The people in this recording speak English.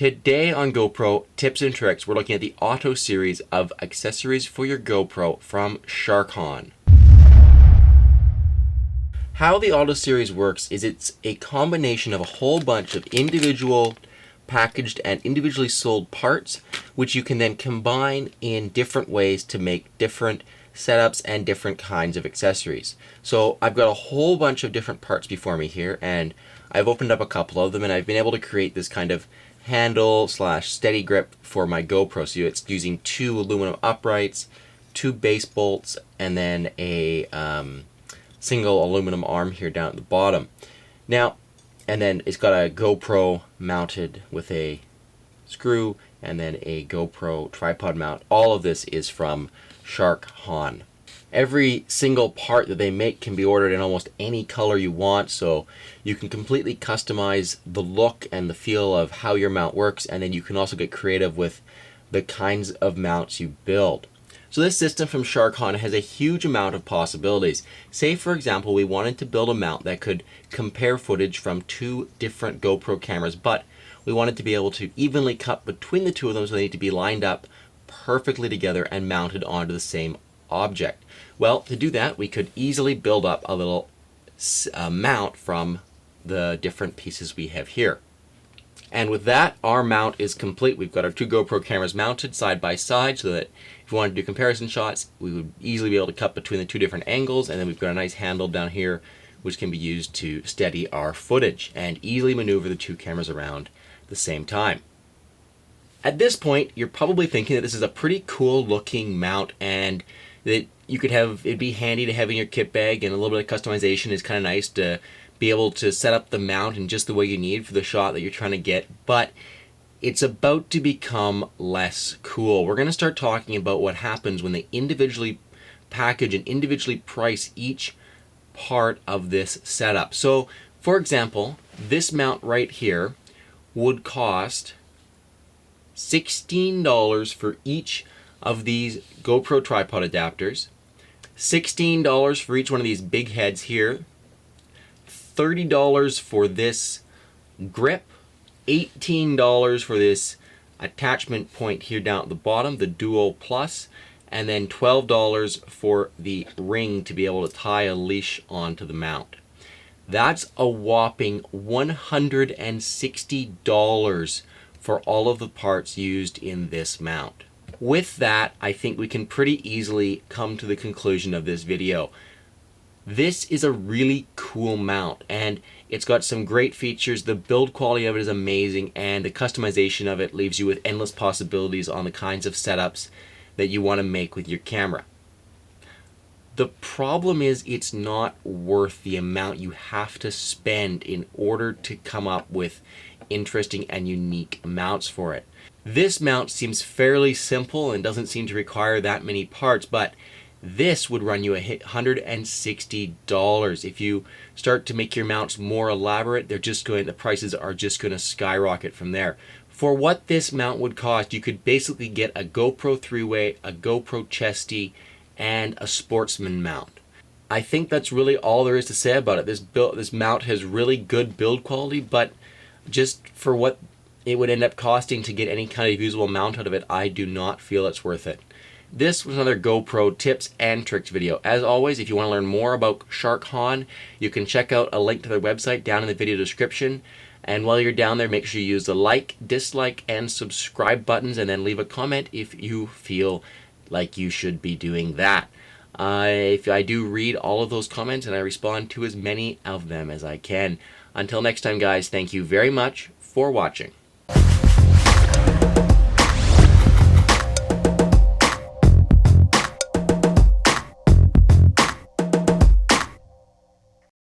Today on GoPro Tips and Tricks, we're looking at the Auto series of accessories for your GoPro from Sharkhon. How the Auto series works is it's a combination of a whole bunch of individual packaged and individually sold parts, which you can then combine in different ways to make different setups and different kinds of accessories. So I've got a whole bunch of different parts before me here, and I've opened up a couple of them, and I've been able to create this kind of handle slash steady grip for my GoPro. So it's using two aluminum uprights, two base bolts, and then a single aluminum arm here down at the bottom. Now, and then it's got a GoPro mounted with a screw and then a GoPro tripod mount. All of this is from Sharkhon. Every single part that they make can be ordered in almost any color you want, so you can completely customize the look and the feel of how your mount works, and then you can also get creative with the kinds of mounts you build. So this system from Sharkhon has a huge amount of possibilities. Say, for example, we wanted to build a mount that could compare footage from two different GoPro cameras, but we wanted to be able to evenly cut between the two of them, so they need to be lined up perfectly together and mounted onto the same object. Well, to do that, we could easily build up a little mount from the different pieces we have here. And with that, our mount is complete. We've got our two GoPro cameras mounted side by side so that if we wanted to do comparison shots, we would easily be able to cut between the two different angles, and then we've got a nice handle down here which can be used to steady our footage and easily maneuver the two cameras around at the same time. At this point, you're probably thinking that this is a pretty cool looking mount and that you could have, it'd be handy to have in your kit bag, and a little bit of customization is kind of nice to be able to set up the mount in just the way you need for the shot that you're trying to get, but it's about to become less cool. We're going to start talking about what happens when they individually package and individually price each part of this setup. So, for example, this mount right here would cost $16 for each of these GoPro tripod adapters, $16 for each one of these big heads here, $30 for this grip, $18 for this attachment point here down at the bottom, the Duo Plus, and then $12 for the ring to be able to tie a leash onto the mount. That's a whopping $160 for all of the parts used in this mount. With that, I think we can pretty easily come to the conclusion of this video. This is a really cool mount, and it's got some great features. The build quality of it is amazing, and the customization of it leaves you with endless possibilities on the kinds of setups that you want to make with your camera. The problem is it's not worth the amount you have to spend in order to come up with interesting and unique mounts for it. This mount seems fairly simple and doesn't seem to require that many parts, but this would run you $160. If you start to make your mounts more elaborate, the prices are just going to skyrocket from there. For what this mount would cost, you could basically get a GoPro 3-way, a GoPro Chesty, and a Sportsman mount. I think that's really all there is to say about it. This mount has really good build quality, but just for what it would end up costing to get any kind of usable mount out of it, I do not feel it's worth it. This was another GoPro tips and tricks video. As always, if you want to learn more about Sharkhon, you can check out a link to their website down in the video description. And while you're down there, make sure you use the like, dislike, and subscribe buttons, and then leave a comment if you feel like you should be doing that. If I do read all of those comments, and I respond to as many of them as I can. Until next time, guys, thank you very much for watching.